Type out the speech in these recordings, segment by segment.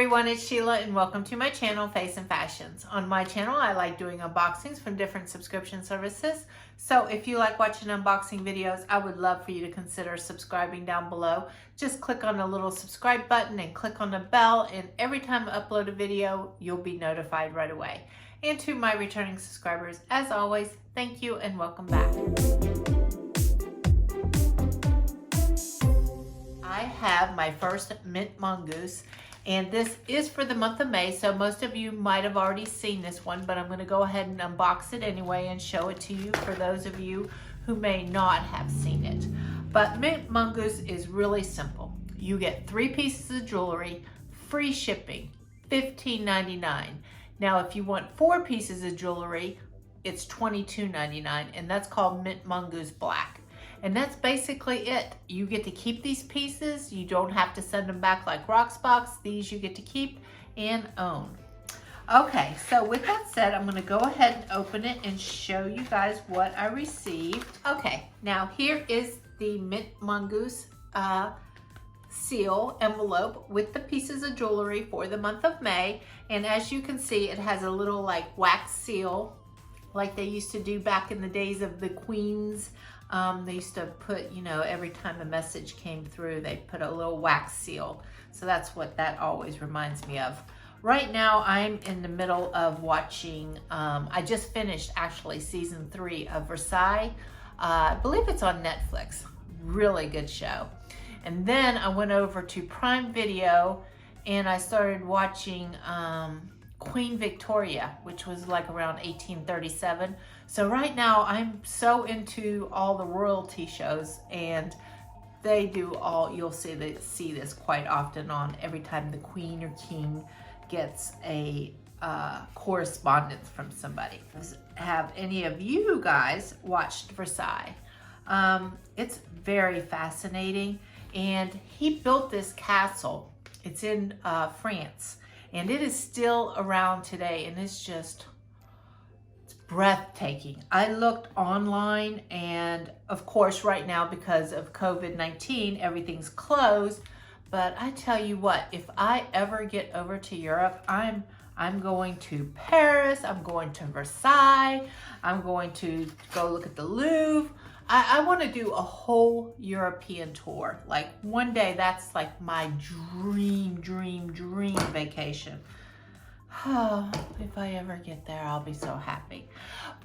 everyone, it's Sheila and welcome to my channel, Face and Fashions. On my channel, I like doing unboxings from different subscription services. So if you like watching unboxing videos, I would love for you to consider subscribing down below. Just click on the little subscribe button and click on the bell, and every time I upload a video, you'll be notified right away. And to my returning subscribers, as always, thank you and welcome back. I have my first Mint Mongoose, and this is for the month of May, so most of you might have already seen this one, but I'm going to go ahead and unbox it anyway and show it to you for those of you who may not have seen it. But Mint Mongoose is really simple. You get 3 pieces of jewelry, free shipping, $15.99. Now if you want 4 pieces of jewelry, it's $22.99, and that's called Mint Mongoose Black. And that's basically it. You get to keep these pieces. You don't have to send them back like Rocksbox. These you get to keep and own. Okay, so with that said, I'm gonna go ahead and open it and show you guys what I received. Okay, now here is the Mint Mongoose seal envelope with the pieces of jewelry for the month of May. And as you can see, it has a little like wax seal like they used to do back in the days of the queens. They used to put, you know, every time a message came through, they put a little wax seal. So that's what that always reminds me of. Right now, I'm in the middle of watching, I just finished actually season 3 of Versailles. I believe it's on Netflix. Really good show. And then I went over to Prime Video and I started watching Queen Victoria, which was like around 1837. So right now I'm so into all the royalty shows, and they do all, you'll see this quite often on every time the queen or king gets a correspondence from somebody. Have any of you guys watched Versailles? It's very fascinating, and he built this castle. It's in France. And it is still around today, and it's breathtaking. I looked online, and of course right now because of COVID-19, everything's closed. But I tell you what, if I ever get over to Europe, I'm going to Paris, I'm going to Versailles, I'm going to go look at the Louvre. I want to do a whole European tour. Like one day, that's like my dream vacation. Oh, if I ever get there, I'll be so happy.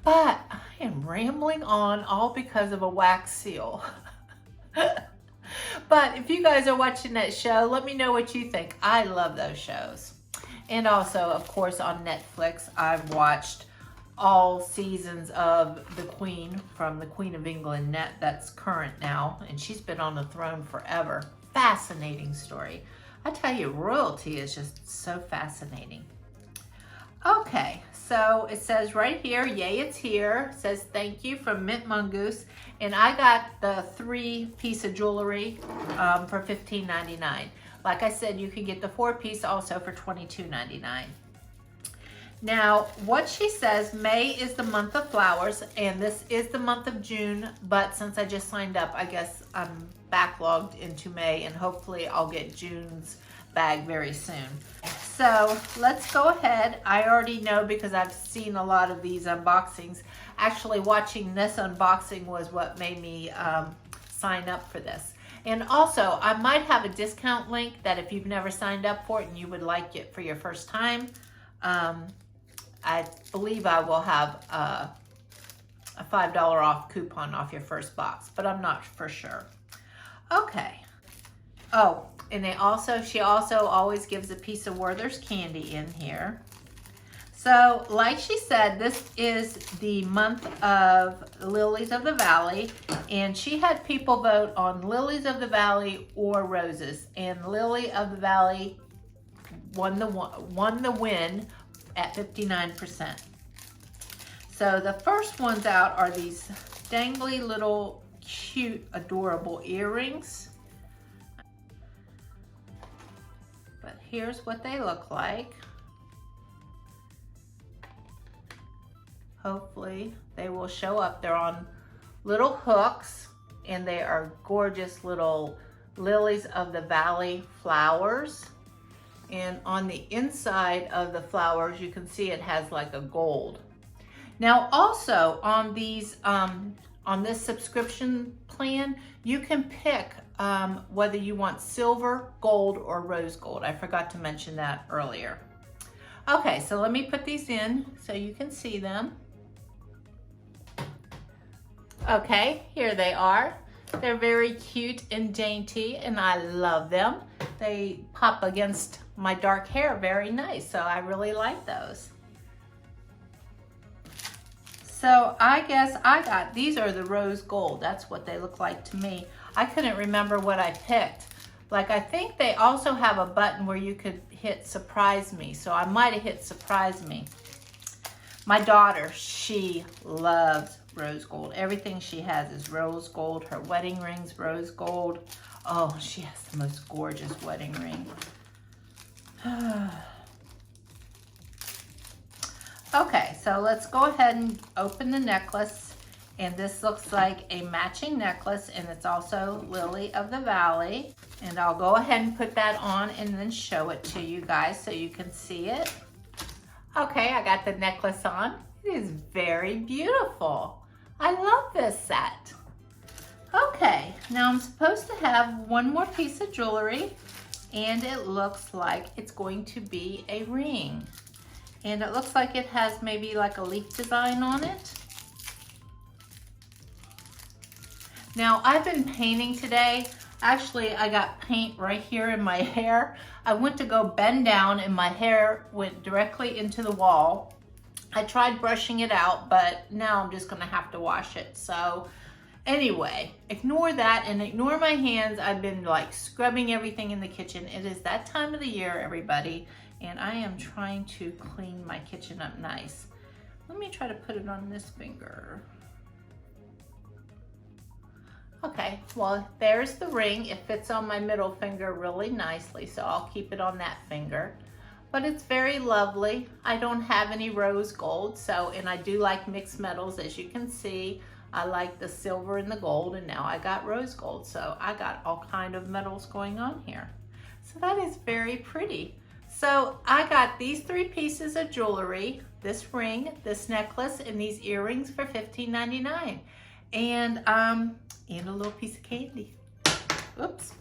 But I am rambling on all because of a wax seal. But if you guys are watching that show, let me know what you think. I love those shows. And also, of course, on Netflix, I've watched all seasons of The Queen, from the Queen of England, that's current now, and she's been on the throne forever. Fascinating story. I tell you, royalty is just so fascinating. Okay, so it says right here, yay, it's here. It says thank you from Mint Mongoose, and I got the 3 piece of jewelry for $15.99. Like I said, you can get the 4 piece also for $22.99. Now, what she says, May is the month of flowers, and this is the month of June, but since I just signed up, I guess I'm backlogged into May, and hopefully I'll get June's bag very soon. So let's go ahead. I already know because I've seen a lot of these unboxings. Actually, watching this unboxing was what made me sign up for this. And also, I might have a discount link that if you've never signed up for it and you would like it for your first time, I believe I will have a $5 off coupon off your first box, but I'm not for sure. Okay. Oh, and she also always gives a piece of Werther's candy in here. So, like she said, this is the month of Lilies of the Valley, and she had people vote on Lilies of the Valley or Roses, and Lily of the Valley won the win at 59%. So the first ones out are these dangly little cute adorable earrings. But here's what they look like. Hopefully they will show up. They're on little hooks, and they are gorgeous little Lilies of the Valley flowers. And on the inside of the flowers, you can see it has like a gold. Now also on these, on this subscription plan, you can pick whether you want silver, gold, or rose gold. I forgot to mention that earlier. Okay, so let me put these in so you can see them. Okay, here they are. They're very cute and dainty, and I love them. They pop against my dark hair very nice, so I really like those. So I guess I got, these are the rose gold. That's what they look like to me. I couldn't remember what I picked. Like, I think they also have a button where you could hit surprise me. So I might have hit surprise me. My daughter, she loves rose gold. Everything she has is rose gold. Her wedding ring's rose gold. Oh, she has the most gorgeous wedding ring. Okay, so let's go ahead and open the necklace. And this looks like a matching necklace, and it's also Lily of the Valley. And I'll go ahead and put that on and then show it to you guys so you can see it. Okay, I got the necklace on. It is very beautiful. I love this set. Okay, now I'm supposed to have one more piece of jewelry, and it looks like it's going to be a ring. And it looks like it has maybe like a leaf design on it. Now, I've been painting today. Actually, I got paint right here in my hair. I went to go bend down and my hair went directly into the wall. I tried brushing it out, but now I'm just gonna have to wash it. So anyway, ignore that and ignore my hands. I've been like scrubbing everything in the kitchen. It is that time of the year, everybody, and I am trying to clean my kitchen up nice. Let me try to put it on this finger. Okay, well, there's the ring. It fits on my middle finger really nicely, so I'll keep it on that finger. But it's very lovely. I don't have any rose gold, so, and I do like mixed metals, as you can see. I like the silver and the gold, and now I got rose gold, so I got all kind of metals going on here. So that is very pretty. So I got these 3 pieces of jewelry, this ring, this necklace, and these earrings for $15.99. And a little piece of candy. Oops.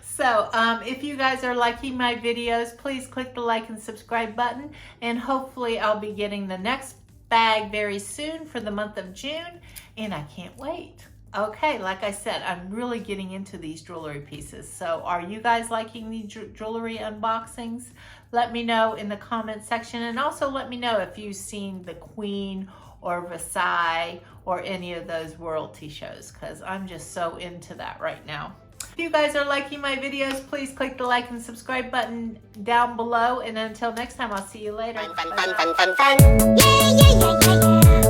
So if you guys are liking my videos, please click the like and subscribe button, and hopefully I'll be getting the next bag very soon for the month of June, and I can't wait. Okay, like I said, I'm really getting into these jewelry pieces. So are you guys liking the jewelry unboxings? Let me know in the comment section, and also let me know if you've seen the Queen or Versailles or any of those royalty shows, because I'm just so into that right now. If you guys are liking my videos, please click the like and subscribe button down below, and until next time, I'll see you later. Fun, fun, fun, fun, fun. Yeah, yeah, yeah, yeah, yeah.